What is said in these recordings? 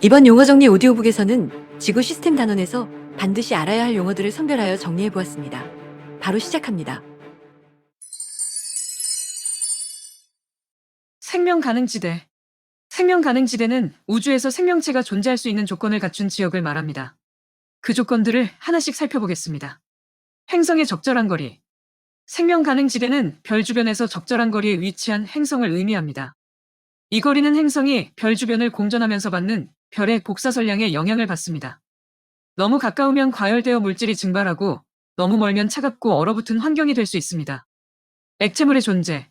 이번 용어 정리 오디오북에서는 지구 시스템 단원에서 반드시 알아야 할 용어들을 선별하여 정리해 보았습니다. 바로 시작합니다. 생명 가능지대. 생명 가능지대는 우주에서 생명체가 존재할 수 있는 조건을 갖춘 지역을 말합니다. 그 조건들을 하나씩 살펴보겠습니다. 행성의 적절한 거리. 생명 가능지대는 별 주변에서 적절한 거리에 위치한 행성을 의미합니다. 이 거리는 행성이 별 주변을 공전하면서 받는 별의 복사설량에 영향을 받습니다. 너무 가까우면 과열되어 물질이 증발하고 너무 멀면 차갑고 얼어붙은 환경이 될 수 있습니다. 액체물의 존재.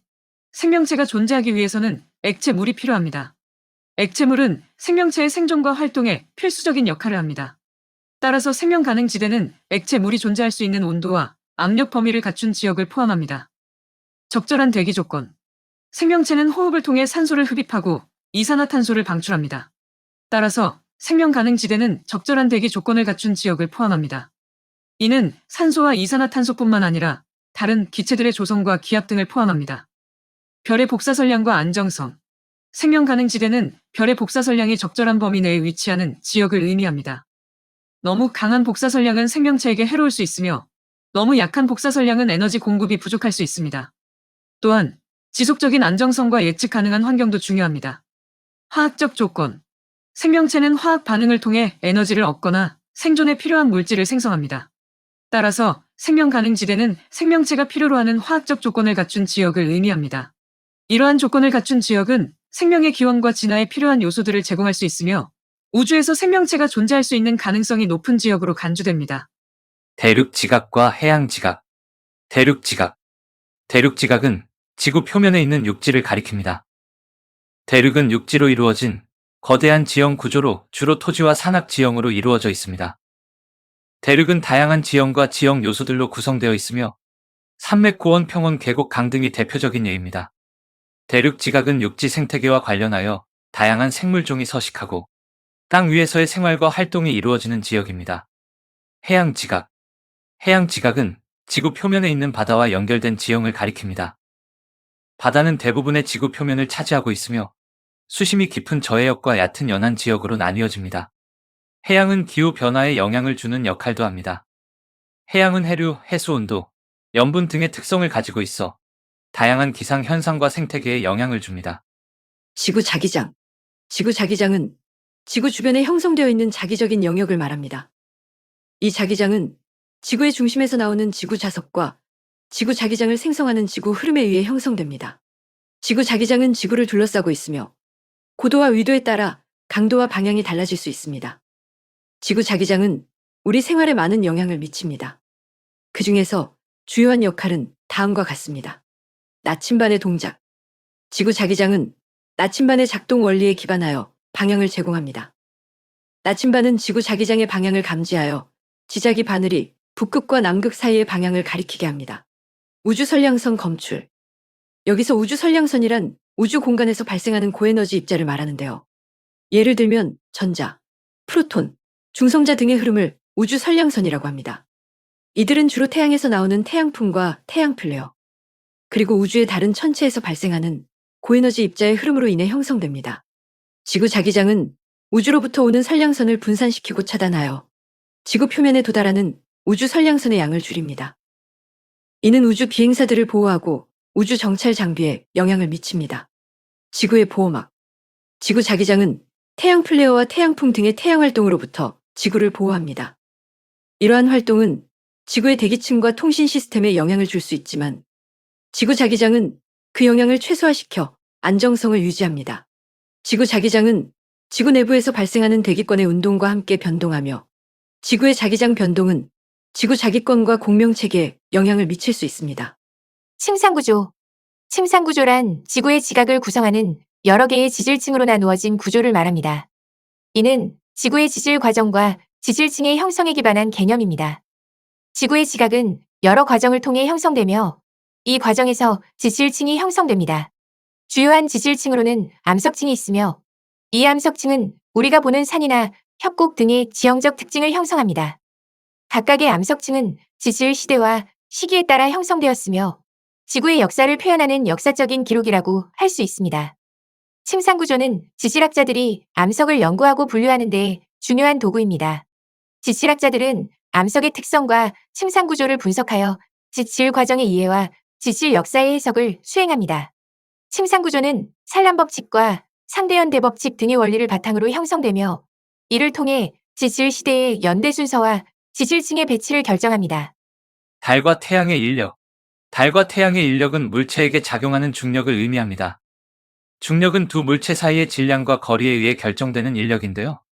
생명체가 존재하기 위해서는 액체물이 필요합니다. 액체물은 생명체의 생존과 활동에 필수적인 역할을 합니다. 따라서 생명 가능 지대는 액체물이 존재할 수 있는 온도와 압력 범위를 갖춘 지역을 포함합니다. 적절한 대기 조건. 생명체는 호흡을 통해 산소를 흡입하고 이산화탄소를 방출합니다. 따라서 생명 가능 지대는 적절한 대기 조건을 갖춘 지역을 포함합니다. 이는 산소와 이산화탄소뿐만 아니라 다른 기체들의 조성과 기압 등을 포함합니다. 별의 복사설량과 안정성. 생명 가능 지대는 별의 복사설량이 적절한 범위 내에 위치하는 지역을 의미합니다. 너무 강한 복사설량은 생명체에게 해로울 수 있으며 너무 약한 복사설량은 에너지 공급이 부족할 수 있습니다. 또한 지속적인 안정성과 예측 가능한 환경도 중요합니다. 화학적 조건. 생명체는 화학 반응을 통해 에너지를 얻거나 생존에 필요한 물질을 생성합니다. 따라서 생명 가능 지대는 생명체가 필요로 하는 화학적 조건을 갖춘 지역을 의미합니다. 이러한 조건을 갖춘 지역은 생명의 기원과 진화에 필요한 요소들을 제공할 수 있으며 우주에서 생명체가 존재할 수 있는 가능성이 높은 지역으로 간주됩니다. 대륙 지각과 해양 지각. 대륙 지각. 대륙 지각은 지구 표면에 있는 육지를 가리킵니다. 대륙은 육지로 이루어진 거대한 지형 구조로 주로 토지와 산악 지형으로 이루어져 있습니다. 대륙은 다양한 지형과 지형 요소들로 구성되어 있으며 산맥, 고원, 평원, 계곡, 강 등이 대표적인 예입니다. 대륙 지각은 육지 생태계와 관련하여 다양한 생물종이 서식하고 땅 위에서의 생활과 활동이 이루어지는 지역입니다. 해양 지각. 해양 지각은 지구 표면에 있는 바다와 연결된 지형을 가리킵니다. 바다는 대부분의 지구 표면을 차지하고 있으며 수심이 깊은 저해역과 얕은 연안 지역으로 나뉘어집니다. 해양은 기후 변화에 영향을 주는 역할도 합니다. 해양은 해류, 해수 온도, 염분 등의 특성을 가지고 있어 다양한 기상 현상과 생태계에 영향을 줍니다. 지구 자기장. 지구 자기장은 지구 주변에 형성되어 있는 자기적인 영역을 말합니다. 이 자기장은 지구의 중심에서 나오는 지구 자석과 지구 자기장을 생성하는 지구 흐름에 의해 형성됩니다. 지구 자기장은 지구를 둘러싸고 있으며 고도와 위도에 따라 강도와 방향이 달라질 수 있습니다. 지구 자기장은 우리 생활에 많은 영향을 미칩니다. 그 중에서 주요한 역할은 다음과 같습니다. 나침반의 동작. 지구 자기장은 나침반의 작동 원리에 기반하여 방향을 제공합니다. 나침반은 지구 자기장의 방향을 감지하여 지자기 바늘이 북극과 남극 사이의 방향을 가리키게 합니다. 우주 선량선 검출. 여기서 우주 선량선이란 우주 공간에서 발생하는 고에너지 입자를 말하는데요. 예를 들면 전자, 프로톤, 중성자 등의 흐름을 우주 선량선이라고 합니다. 이들은 주로 태양에서 나오는 태양풍과 태양 플레어, 그리고 우주의 다른 천체에서 발생하는 고에너지 입자의 흐름으로 인해 형성됩니다. 지구 자기장은 우주로부터 오는 선량선을 분산시키고 차단하여 지구 표면에 도달하는 우주 선량선의 양을 줄입니다. 이는 우주 비행사들을 보호하고 우주 정찰 장비에 영향을 미칩니다. 지구의 보호막. 지구 자기장은 태양 플레어와 태양풍 등의 태양 활동으로부터 지구를 보호합니다. 이러한 활동은 지구의 대기층과 통신 시스템에 영향을 줄 수 있지만 지구 자기장은 그 영향을 최소화시켜 안정성을 유지합니다. 지구 자기장은 지구 내부에서 발생하는 대기권의 운동과 함께 변동하며 지구의 자기장 변동은 지구 자기권과 공명체계에 영향을 미칠 수 있습니다. 침상구조. 침상구조란 지구의 지각을 구성하는 여러 개의 지질층으로 나누어진 구조를 말합니다. 이는 지구의 지질 과정과 지질층의 형성에 기반한 개념입니다. 지구의 지각은 여러 과정을 통해 형성되며 이 과정에서 지질층이 형성됩니다. 주요한 지질층으로는 암석층이 있으며 이 암석층은 우리가 보는 산이나 협곡 등의 지형적 특징을 형성합니다. 각각의 암석층은 지질 시대와 시기에 따라 형성되었으며 지구의 역사를 표현하는 역사적인 기록이라고 할 수 있습니다. 침상구조는 지질학자들이 암석을 연구하고 분류하는 데 중요한 도구입니다. 지질학자들은 암석의 특성과 침상구조를 분석하여 지질 과정의 이해와 지질 역사의 해석을 수행합니다. 침상구조는 산란법칙과 상대연대 법칙 등의 원리를 바탕으로 형성되며 이를 통해 지질 시대의 연대 순서와 지질층의 배치를 결정합니다. 달과 태양의 인력. 달과 태양의 인력은 물체에게 작용하는 중력을 의미합니다. 중력은 두 물체 사이의 질량과 거리에 의해 결정되는 인력인데요.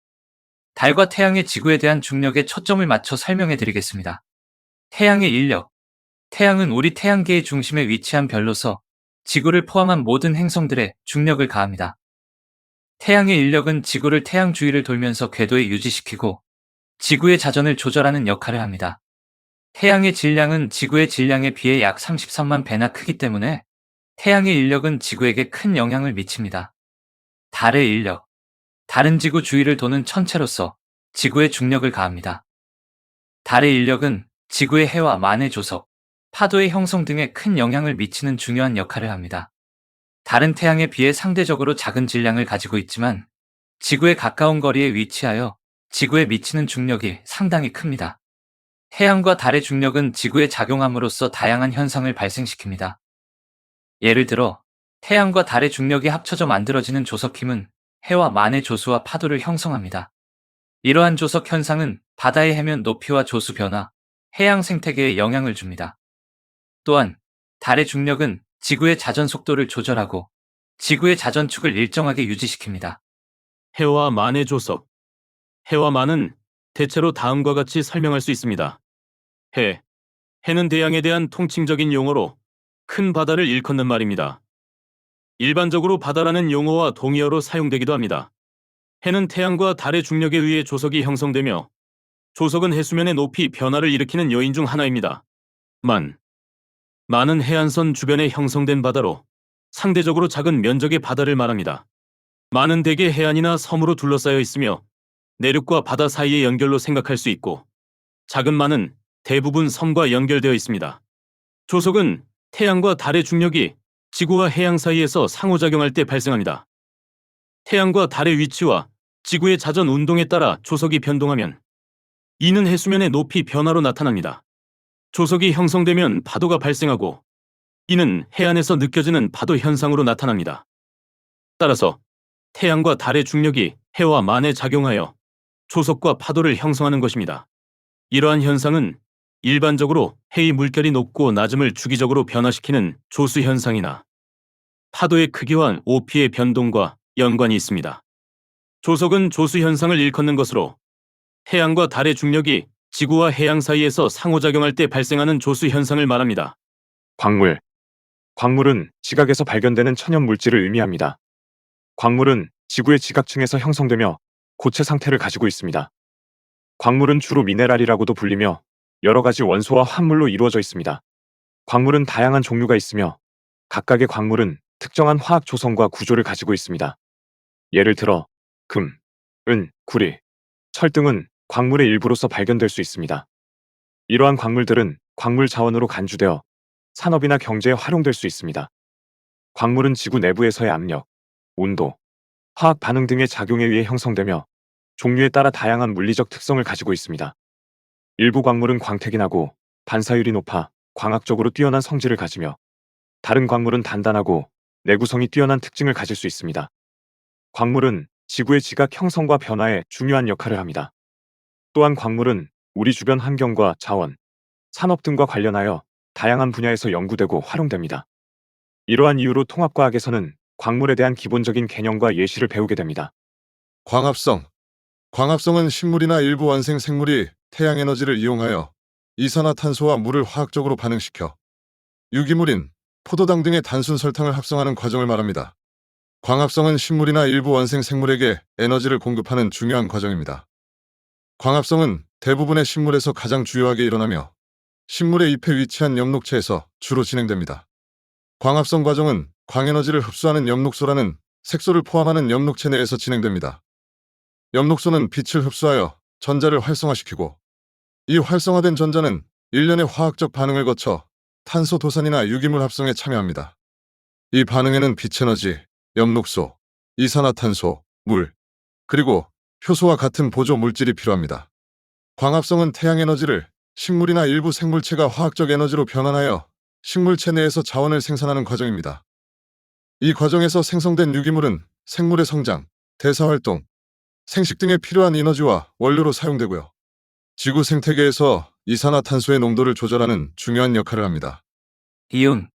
달과 태양의 지구에 대한 중력에 초점을 맞춰 설명해 드리겠습니다. 태양의 인력. 태양은 우리 태양계의 중심에 위치한 별로서 지구를 포함한 모든 행성들에 중력을 가합니다. 태양의 인력은 지구를 태양 주위를 돌면서 궤도에 유지시키고 지구의 자전을 조절하는 역할을 합니다. 태양의 질량은 지구의 질량에 비해 약 33만 배나 크기 때문에 태양의 인력은 지구에게 큰 영향을 미칩니다. 달의 인력. 달은 지구 주위를 도는 천체로서 지구에 중력을 가합니다. 달의 인력은 지구의 해와 만의 조석, 파도의 형성 등에 큰 영향을 미치는 중요한 역할을 합니다. 달은 태양에 비해 상대적으로 작은 질량을 가지고 있지만 지구에 가까운 거리에 위치하여 지구에 미치는 중력이 상당히 큽니다. 태양과 달의 중력은 지구에 작용함으로써 다양한 현상을 발생시킵니다. 예를 들어 태양과 달의 중력이 합쳐져 만들어지는 조석힘은 해와 만의 조수와 파도를 형성합니다. 이러한 조석 현상은 바다의 해면 높이와 조수 변화, 해양 생태계에 영향을 줍니다. 또한 달의 중력은 지구의 자전 속도를 조절하고 지구의 자전축을 일정하게 유지시킵니다. 해와 만의 조석. 해와 만은 대체로 다음과 같이 설명할 수 있습니다. 해. 해는 대양에 대한 통칭적인 용어로 큰 바다를 일컫는 말입니다. 일반적으로 바다라는 용어와 동의어로 사용되기도 합니다. 해는 태양과 달의 중력에 의해 조석이 형성되며 조석은 해수면의 높이 변화를 일으키는 요인 중 하나입니다. 만은 해안선 주변에 형성된 바다로 상대적으로 작은 면적의 바다를 말합니다. 만은 대개 해안이나 섬으로 둘러싸여 있으며 내륙과 바다 사이의 연결로 생각할 수 있고 작은 만은 대부분 섬과 연결되어 있습니다. 조석은 태양과 달의 중력이 지구와 해양 사이에서 상호작용할 때 발생합니다. 태양과 달의 위치와 지구의 자전 운동에 따라 조석이 변동하면 이는 해수면의 높이 변화로 나타납니다. 조석이 형성되면 파도가 발생하고 이는 해안에서 느껴지는 파도 현상으로 나타납니다. 따라서 태양과 달의 중력이 해와 만에 작용하여 조석과 파도를 형성하는 것입니다. 이러한 현상은 일반적으로 해의 물결이 높고 낮음을 주기적으로 변화시키는 조수 현상이나 파도의 크기와 오피의 변동과 연관이 있습니다. 조석은 조수 현상을 일컫는 것으로 태양과 달의 중력이 지구와 해양 사이에서 상호작용할 때 발생하는 조수 현상을 말합니다. 광물. 광물은 지각에서 발견되는 천연 물질을 의미합니다. 광물은 지구의 지각층에서 형성되며 고체 상태를 가지고 있습니다. 광물은 주로 미네랄이라고도 불리며 여러 가지 원소와 화합물로 이루어져 있습니다. 광물은 다양한 종류가 있으며 각각의 광물은 특정한 화학 조성과 구조를 가지고 있습니다. 예를 들어 금, 은, 구리, 철 등은 광물의 일부로서 발견될 수 있습니다. 이러한 광물들은 광물 자원으로 간주되어 산업이나 경제에 활용될 수 있습니다. 광물은 지구 내부에서의 압력, 온도, 화학 반응 등의 작용에 의해 형성되며 종류에 따라 다양한 물리적 특성을 가지고 있습니다. 일부 광물은 광택이 나고 반사율이 높아 광학적으로 뛰어난 성질을 가지며 다른 광물은 단단하고 내구성이 뛰어난 특징을 가질 수 있습니다. 광물은 지구의 지각 형성과 변화에 중요한 역할을 합니다. 또한 광물은 우리 주변 환경과 자원, 산업 등과 관련하여 다양한 분야에서 연구되고 활용됩니다. 이러한 이유로 통합과학에서는 광물에 대한 기본적인 개념과 예시를 배우게 됩니다. 광합성. 광합성은 식물이나 일부 원생 생물이 태양 에너지를 이용하여 이산화탄소와 물을 화학적으로 반응시켜 유기물인 포도당 등의 단순 설탕을 합성하는 과정을 말합니다. 광합성은 식물이나 일부 원생 생물에게 에너지를 공급하는 중요한 과정입니다. 광합성은 대부분의 식물에서 가장 주요하게 일어나며 식물의 잎에 위치한 엽록체에서 주로 진행됩니다. 광합성 과정은 광에너지를 흡수하는 엽록소라는 색소를 포함하는 엽록체 내에서 진행됩니다. 엽록소는 빛을 흡수하여 전자를 활성화시키고 이 활성화된 전자는 일련의 화학적 반응을 거쳐 탄소 도산이나 유기물 합성에 참여합니다. 이 반응에는 빛에너지, 엽록소, 이산화탄소, 물, 그리고 효소와 같은 보조 물질이 필요합니다. 광합성은 태양 에너지를 식물이나 일부 생물체가 화학적 에너지로 변환하여 식물체 내에서 자원을 생산하는 과정입니다. 이 과정에서 생성된 유기물은 생물의 성장, 대사활동, 생식 등에 필요한 에너지와 원료로 사용되고요. 지구 생태계에서 이산화탄소의 농도를 조절하는 중요한 역할을 합니다. 이온.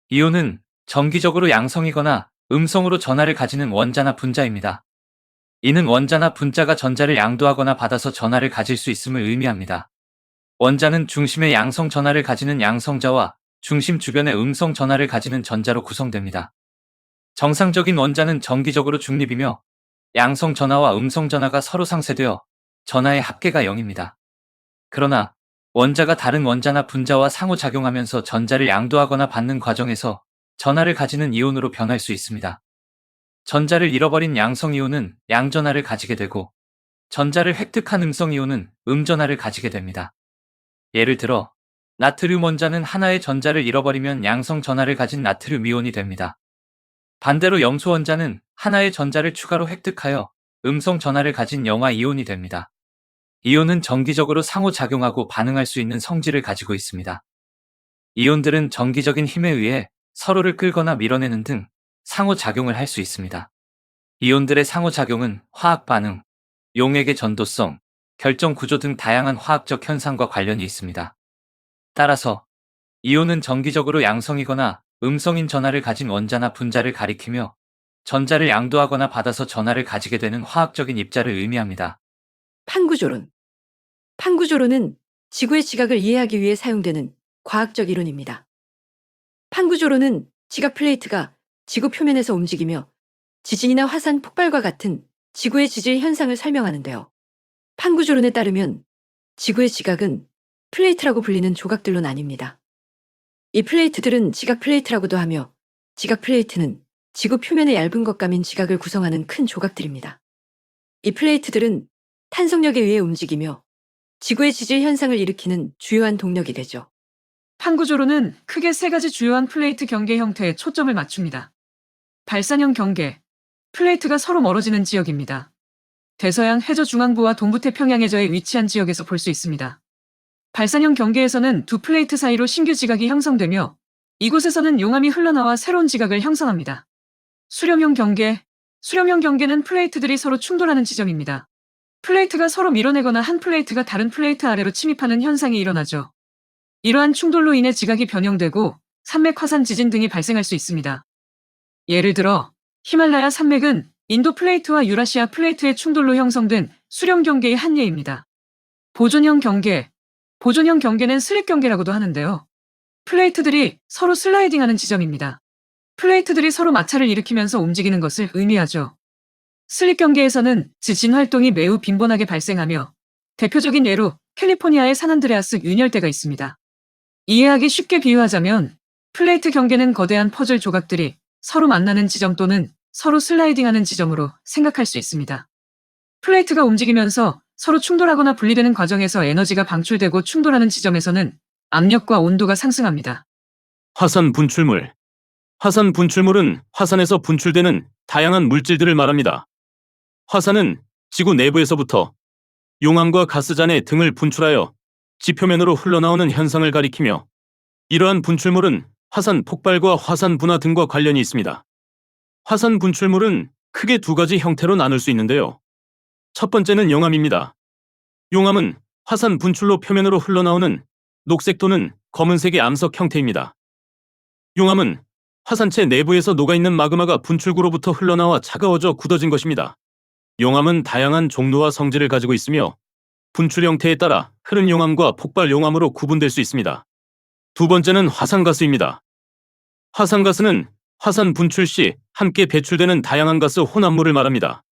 이온은 정기적으로 양성이거나 음성으로 전하를 가지는 원자나 분자입니다. 이는 원자나 분자가 전자를 양도하거나 받아서 전하를 가질 수 있음을 의미합니다. 원자는 중심의 양성 전하를 가지는 양성자와 중심 주변의 음성 전하를 가지는 전자로 구성됩니다. 정상적인 원자는 정기적으로 중립이며 양성 전하와 음성 전하가 서로 상쇄되어 전하의 합계가 0입니다. 그러나 원자가 다른 원자나 분자와 상호작용하면서 전자를 양도하거나 받는 과정에서 전하를 가지는 이온으로 변할 수 있습니다. 전자를 잃어버린 양성 이온은 양전하를 가지게 되고 전자를 획득한 음성 이온은 음전하를 가지게 됩니다. 예를 들어 나트륨 원자는 하나의 전자를 잃어버리면 양성 전하를 가진 나트륨 이온이 됩니다. 반대로 염소 원자는 하나의 전자를 추가로 획득하여 음성 전하를 가진 영화 이온이 됩니다. 이온은 정기적으로 상호작용하고 반응할 수 있는 성질을 가지고 있습니다. 이온들은 정기적인 힘에 의해 서로를 끌거나 밀어내는 등 상호작용을 할 수 있습니다. 이온들의 상호작용은 화학 반응, 용액의 전도성, 결정 구조 등 다양한 화학적 현상과 관련이 있습니다. 따라서 이온은 정기적으로 양성이거나 음성인 전하를 가진 원자나 분자를 가리키며 전자를 양도하거나 받아서 전하를 가지게 되는 화학적인 입자를 의미합니다. 판구조론. 판구조론은 지구의 지각을 이해하기 위해 사용되는 과학적 이론입니다. 판구조론은 지각 플레이트가 지구 표면에서 움직이며 지진이나 화산 폭발과 같은 지구의 지질 현상을 설명하는데요. 판구조론에 따르면 지구의 지각은 플레이트라고 불리는 조각들로 나뉩니다. 이 플레이트들은 지각 플레이트라고도 하며 지각 플레이트는 지구 표면의 얇은 것감인 지각을 구성하는 큰 조각들입니다. 이 플레이트들은 탄성력에 의해 움직이며 지구의 지질 현상을 일으키는 주요한 동력이 되죠. 판구조로는 크게 세 가지 주요한 플레이트 경계 형태에 초점을 맞춥니다. 발산형 경계, 플레이트가 서로 멀어지는 지역입니다. 대서양 해저 중앙부와 동부태평양 해저에 위치한 지역에서 볼 수 있습니다. 발산형 경계에서는 두 플레이트 사이로 신규 지각이 형성되며 이곳에서는 용암이 흘러나와 새로운 지각을 형성합니다. 수렴형 경계, 수렴형 경계는 플레이트들이 서로 충돌하는 지점입니다. 플레이트가 서로 밀어내거나 한 플레이트가 다른 플레이트 아래로 침입하는 현상이 일어나죠. 이러한 충돌로 인해 지각이 변형되고 산맥 화산 지진 등이 발생할 수 있습니다. 예를 들어 히말라야 산맥은 인도 플레이트와 유라시아 플레이트의 충돌로 형성된 수렴 경계의 한 예입니다. 보존형 경계, 보존형 경계는 슬립 경계라고도 하는데요. 플레이트들이 서로 슬라이딩하는 지점입니다. 플레이트들이 서로 마찰을 일으키면서 움직이는 것을 의미하죠. 슬립 경계에서는 지진 활동이 매우 빈번하게 발생하며 대표적인 예로 캘리포니아의 산안드레아스 윤열대가 있습니다. 이해하기 쉽게 비유하자면 플레이트 경계는 거대한 퍼즐 조각들이 서로 만나는 지점 또는 서로 슬라이딩하는 지점으로 생각할 수 있습니다. 플레이트가 움직이면서 서로 충돌하거나 분리되는 과정에서 에너지가 방출되고 충돌하는 지점에서는 압력과 온도가 상승합니다. 화산 분출물. 화산 분출물은 화산에서 분출되는 다양한 물질들을 말합니다. 화산은 지구 내부에서부터 용암과 가스잔해 등을 분출하여 지표면으로 흘러나오는 현상을 가리키며 이러한 분출물은 화산 폭발과 화산 분화 등과 관련이 있습니다. 화산 분출물은 크게 두 가지 형태로 나눌 수 있는데요. 첫 번째는 용암입니다. 용암은 화산 분출로 표면으로 흘러나오는 녹색 또는 검은색의 암석 형태입니다. 용암은 화산체 내부에서 녹아있는 마그마가 분출구로부터 흘러나와 차가워져 굳어진 것입니다. 용암은 다양한 종류와 성질을 가지고 있으며 분출 형태에 따라 흐른 용암과 폭발 용암으로 구분될 수 있습니다. 두 번째는 화산가스입니다. 화산가스는 화산 분출 시 함께 배출되는 다양한 가스 혼합물을 말합니다.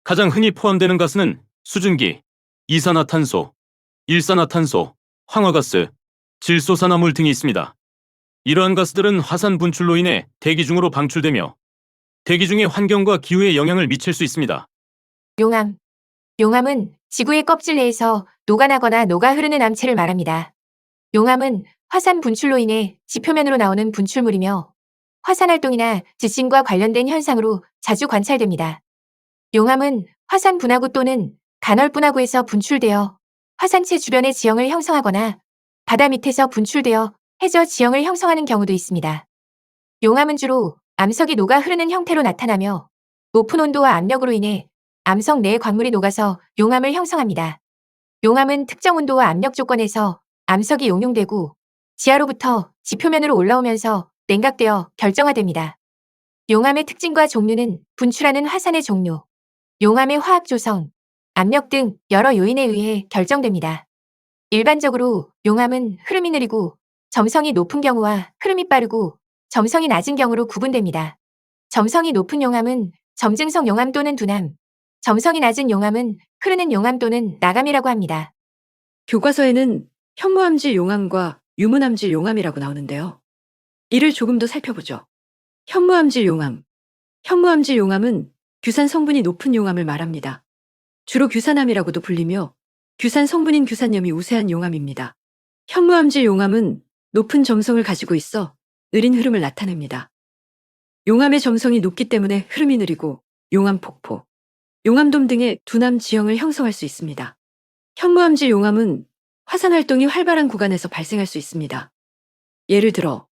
가장 흔히 포함되는 가스는 수증기, 이산화탄소, 일산화탄소, 황화가스, 질소산화물 등이 있습니다. 이러한 가스들은 화산 분출로 인해 대기 중으로 방출되며 대기 중의 환경과 기후에 영향을 미칠 수 있습니다. 용암. 용암은 지구의 껍질 내에서 녹아나거나 녹아 흐르는 암체를 말합니다. 용암은 화산 분출로 인해 지표면으로 나오는 분출물이며 화산 활동이나 지진과 관련된 현상으로 자주 관찰됩니다. 용암은 화산 분화구 또는 간헐 분화구에서 분출되어 화산체 주변의 지형을 형성하거나 바다 밑에서 분출되어 해저 지형을 형성하는 경우도 있습니다. 용암은 주로 암석이 녹아 흐르는 형태로 나타나며 높은 온도와 압력으로 인해 암석 내 광물이 녹아서 용암을 형성합니다. 용암은 특정 온도와 압력 조건에서 암석이 용융되고 지하로부터 지표면으로 올라오면서 냉각되어 결정화됩니다. 용암의 특징과 종류는 분출하는 화산의 종류, 용암의 화학 조성, 압력 등 여러 요인에 의해 결정됩니다. 일반적으로 용암은 흐름이 느리고 점성이 높은 경우와 흐름이 빠르고 점성이 낮은 경우로 구분됩니다. 점성이 높은 용암은 점증성 용암 또는 두남, 점성이 낮은 용암은 흐르는 용암 또는 나감이라고 합니다. 교과서에는 현무암질 용암과 유문암질 용암이라고 나오는데요. 이를 조금 더 살펴보죠. 현무암질 용암. 현무암질 용암은 규산 성분이 높은 용암을 말합니다. 주로 규산암이라고도 불리며 규산 성분인 규산염이 우세한 용암입니다. 현무암질 용암은 높은 점성을 가지고 있어 느린 흐름을 나타냅니다. 용암의 점성이 높기 때문에 흐름이 느리고 용암 폭포, 용암돔 등의 두남 지형을 형성할 수 있습니다. 현무암질 용암은 화산 활동이 활발한 구간에서 발생할 수 있습니다. 예를 들어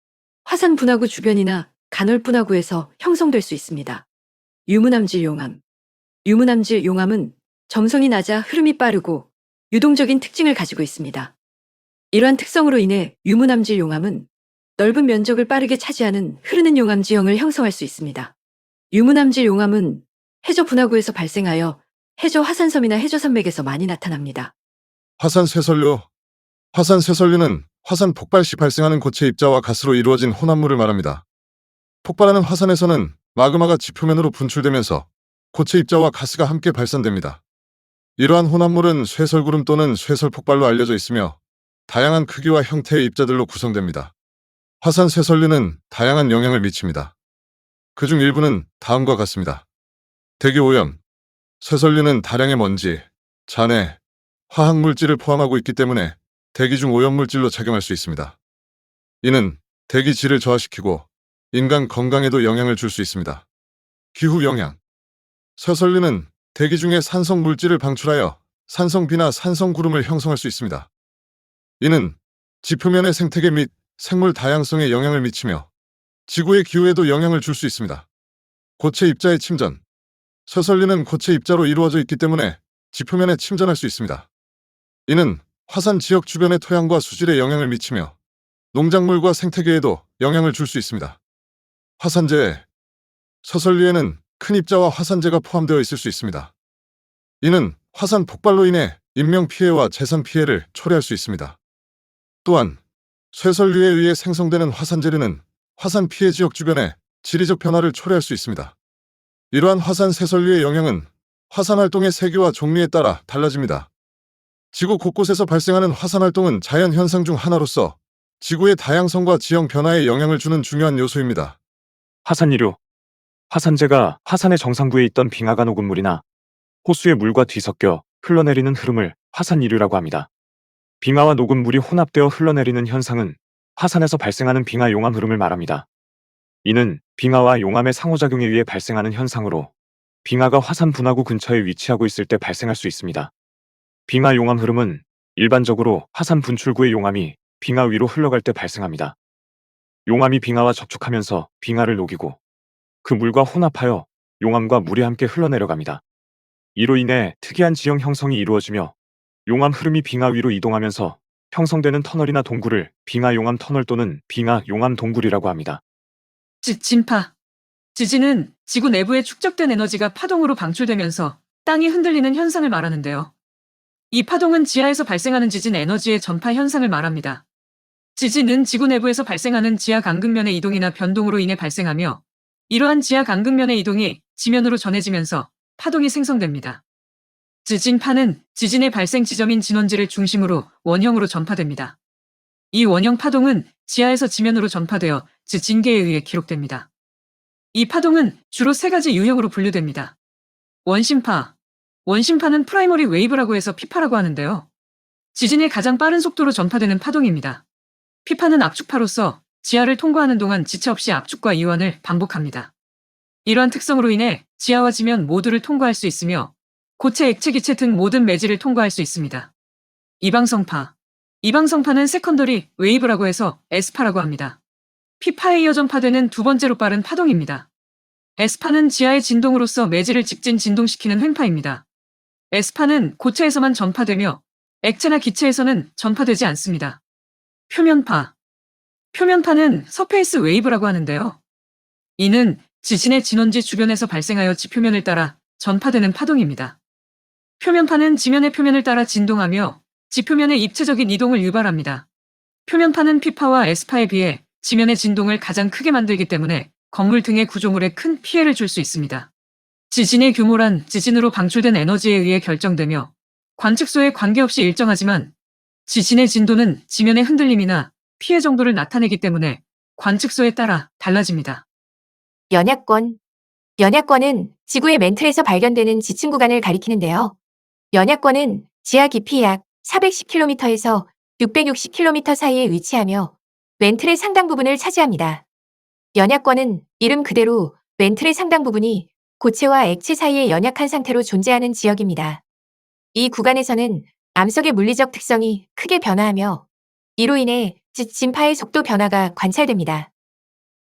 화산 분화구 주변이나 간헐 분화구에서 형성될 수 있습니다. 유문암질 용암. 유문암질 용암은 점성이 낮아 흐름이 빠르고 유동적인 특징을 가지고 있습니다. 이러한 특성으로 인해 유문암질 용암은 넓은 면적을 빠르게 차지하는 흐르는 용암 지형을 형성할 수 있습니다. 유문암질 용암은 해저 분화구에서 발생하여 해저 화산섬이나 해저산맥에서 많이 나타납니다. 화산 쇠설료. 화산 쇠설료는 화산 폭발 시 발생하는 고체 입자와 가스로 이루어진 혼합물을 말합니다. 폭발하는 화산에서는 마그마가 지표면으로 분출되면서 고체 입자와 가스가 함께 발산됩니다. 이러한 혼합물은 쇠설구름 또는 쇠설폭발로 알려져 있으며 다양한 크기와 형태의 입자들로 구성됩니다. 화산 쇠설료는 다양한 영향을 미칩니다. 그중 일부는 다음과 같습니다. 대기 오염. 쇠설료는 다량의 먼지, 잔해, 화학물질을 포함하고 있기 때문에 대기 중 오염물질로 작용할 수 있습니다. 이는 대기 질을 저하시키고 인간 건강에도 영향을 줄 수 있습니다. 기후 영향. 쇠설료는 대기 중에 산성 물질을 방출하여 산성비나 산성구름을 형성할 수 있습니다. 이는 지표면의 생태계 및 생물 다양성에 영향을 미치며 지구의 기후에도 영향을 줄 수 있습니다. 고체 입자의 침전. 쇠설료는 고체 입자로 이루어져 있기 때문에 지표면에 침전할 수 있습니다. 이는 화산 지역 주변의 토양과 수질에 영향을 미치며 농작물과 생태계에도 영향을 줄 수 있습니다. 화산재해. 쇠설료에는 큰 입자와 화산재가 포함되어 있을 수 있습니다. 이는 화산 폭발로 인해 인명 피해와 재산 피해를 초래할 수 있습니다. 또한 쇠설료에 의해 생성되는 화산재료는 화산 피해 지역 주변에 지리적 변화를 초래할 수 있습니다. 이러한 화산 쇠설료의 영향은 화산 활동의 세기와 종류에 따라 달라집니다. 지구 곳곳에서 발생하는 화산 활동은 자연 현상 중 하나로서 지구의 다양성과 지형 변화에 영향을 주는 중요한 요소입니다. 화산이류. 화산재가 화산의 정상부에 있던 빙하가 녹은 물이나 호수의 물과 뒤섞여 흘러내리는 흐름을 화산이류라고 합니다. 빙하와 녹은 물이 혼합되어 흘러내리는 현상은 화산에서 발생하는 빙하 용암 흐름을 말합니다. 이는 빙하와 용암의 상호작용에 의해 발생하는 현상으로 빙하가 화산 분화구 근처에 위치하고 있을 때 발생할 수 있습니다. 빙하 용암 흐름은 일반적으로 화산 분출구의 용암이 빙하 위로 흘러갈 때 발생합니다. 용암이 빙하와 접촉하면서 빙하를 녹이고 그 물과 혼합하여 용암과 물이 함께 흘러내려갑니다. 이로 인해 특이한 지형 형성이 이루어지며 용암 흐름이 빙하 위로 이동하면서 형성되는 터널이나 동굴을 빙하 용암 터널 또는 빙하 용암 동굴이라고 합니다. 진파. 지진은 지구 내부에 축적된 에너지가 파동으로 방출되면서 땅이 흔들리는 현상을 말하는데요. 이 파동은 지하에서 발생하는 지진 에너지의 전파 현상을 말합니다. 지진은 지구 내부에서 발생하는 지하 강극면의 이동이나 변동으로 인해 발생하며 이러한 지하 강극면의 이동이 지면으로 전해지면서 파동이 생성됩니다. 지진파는 지진의 발생 지점인 진원지를 중심으로 원형으로 전파됩니다. 이 원형 파동은 지하에서 지면으로 전파되어 지진계에 의해 기록됩니다. 이 파동은 주로 세 가지 유형으로 분류됩니다. 원심파. 원심파는 프라이머리 웨이브라고 해서 피파라고 하는데요. 지진의 가장 빠른 속도로 전파되는 파동입니다. 피파는 압축파로서 지하를 통과하는 동안 지체 없이 압축과 이완을 반복합니다. 이러한 특성으로 인해 지하와 지면 모두를 통과할 수 있으며 고체, 액체, 기체 등 모든 매질을 통과할 수 있습니다. 이방성파. 이방성파는 세컨더리 웨이브라고 해서 S파라고 합니다. P파에 이어 전파되는 두 번째로 빠른 파동입니다. S파는 지하의 진동으로서 매질을 직진 진동시키는 횡파입니다. S파는 고체에서만 전파되며 액체나 기체에서는 전파되지 않습니다. 표면파. 표면파는 서페이스 웨이브라고 하는데요. 이는 지진의 진원지 주변에서 발생하여 지표면을 따라 전파되는 파동입니다. 표면파는 지면의 표면을 따라 진동하며 지표면의 입체적인 이동을 유발합니다. 표면파는 P파와 S파에 비해 지면의 진동을 가장 크게 만들기 때문에 건물 등의 구조물에 큰 피해를 줄 수 있습니다. 지진의 규모란 지진으로 방출된 에너지에 의해 결정되며 관측소에 관계없이 일정하지만 지진의 진도는 지면의 흔들림이나 피해 정도를 나타내기 때문에 관측소에 따라 달라집니다. 연약권. 연약권은 지구의 맨틀에서 발견되는 지층 구간을 가리키는데요. 연약권은 지하 깊이 약 410km에서 660km 사이에 위치하며 맨틀의 상당 부분을 차지합니다. 연약권은 이름 그대로 맨틀의 상당 부분이 고체와 액체 사이에 연약한 상태로 존재하는 지역입니다. 이 구간에서는 암석의 물리적 특성이 크게 변화하며 이로 인해 진파의 속도 변화가 관찰됩니다.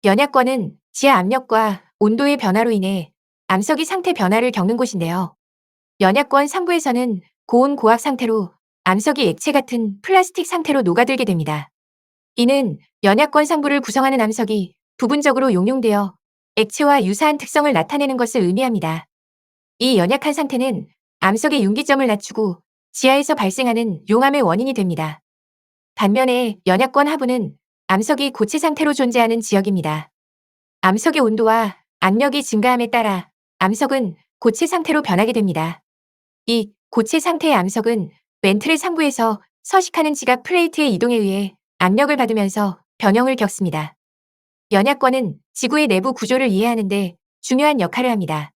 연약권은 지하 압력과 온도의 변화로 인해 암석이 상태 변화를 겪는 곳인데요. 연약권 상부에서는 고온 고압 상태로 암석이 액체 같은 플라스틱 상태로 녹아들게 됩니다. 이는 연약권 상부를 구성하는 암석이 부분적으로 용융되어 액체와 유사한 특성을 나타내는 것을 의미합니다. 이 연약한 상태는 암석의 융기점을 낮추고 지하에서 발생하는 용암의 원인이 됩니다. 반면에 연약권 하부는 암석이 고체 상태로 존재하는 지역입니다. 암석의 온도와 압력이 증가함에 따라 암석은 고체 상태로 변하게 됩니다. 이 고체 상태의 암석은 맨틀의 상부에서 서식하는 지각 플레이트의 이동에 의해 압력을 받으면서 변형을 겪습니다. 연약권은 지구의 내부 구조를 이해하는 데 중요한 역할을 합니다.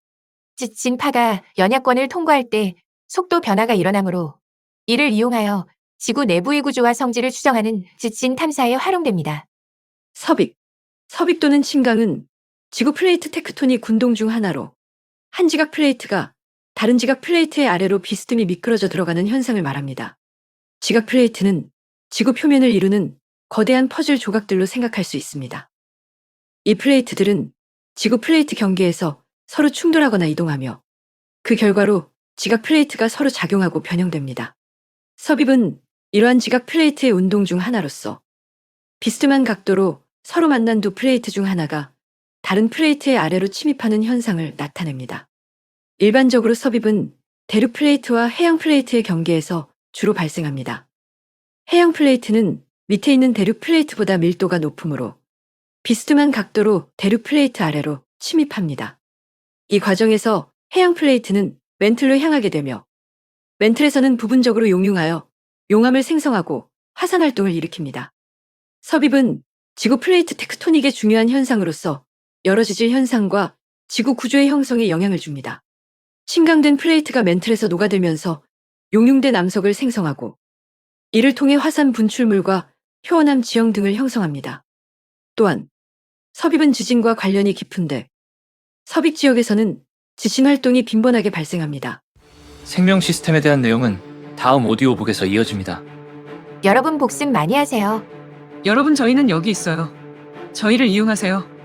진파가 연약권을 통과할 때 속도 변화가 일어나므로 이를 이용하여 지구 내부의 구조와 성질을 추정하는 지진 탐사에 활용됩니다. 섭입. 섭입 또는 침강은 지구 플레이트 테크토닉 군동 중 하나로 한 지각 플레이트가 다른 지각 플레이트의 아래로 비스듬히 미끄러져 들어가는 현상을 말합니다. 지각 플레이트는 지구 표면을 이루는 거대한 퍼즐 조각들로 생각할 수 있습니다. 이 플레이트들은 지구 플레이트 경계에서 서로 충돌하거나 이동하며 그 결과로 지각 플레이트가 서로 작용하고 변형됩니다. 섭입은 이러한 지각 플레이트의 운동 중 하나로서 비스듬한 각도로 서로 만난 두 플레이트 중 하나가 다른 플레이트의 아래로 침입하는 현상을 나타냅니다. 일반적으로 섭입은 대륙 플레이트와 해양 플레이트의 경계에서 주로 발생합니다. 해양 플레이트는 밑에 있는 대륙 플레이트보다 밀도가 높으므로 비스듬한 각도로 대륙 플레이트 아래로 침입합니다. 이 과정에서 해양 플레이트는 맨틀로 향하게 되며 맨틀에서는 부분적으로 용융하여 용암을 생성하고 화산 활동을 일으킵니다. 섭입은 지구 플레이트 테크토닉의 중요한 현상으로서 여러 지질 현상과 지구 구조의 형성에 영향을 줍니다. 침강된 플레이트가 맨틀에서 녹아들면서 용융된 암석을 생성하고 이를 통해 화산 분출물과 효원암 지형 등을 형성합니다. 또한 섭입은 지진과 관련이 깊은데 섭입 지역에서는 지진 활동이 빈번하게 발생합니다. 생명 시스템에 대한 내용은 다음 오디오북에서 이어집니다. 여러분 복습 많이 하세요. 여러분 저희는 여기 있어요. 저희를 이용하세요.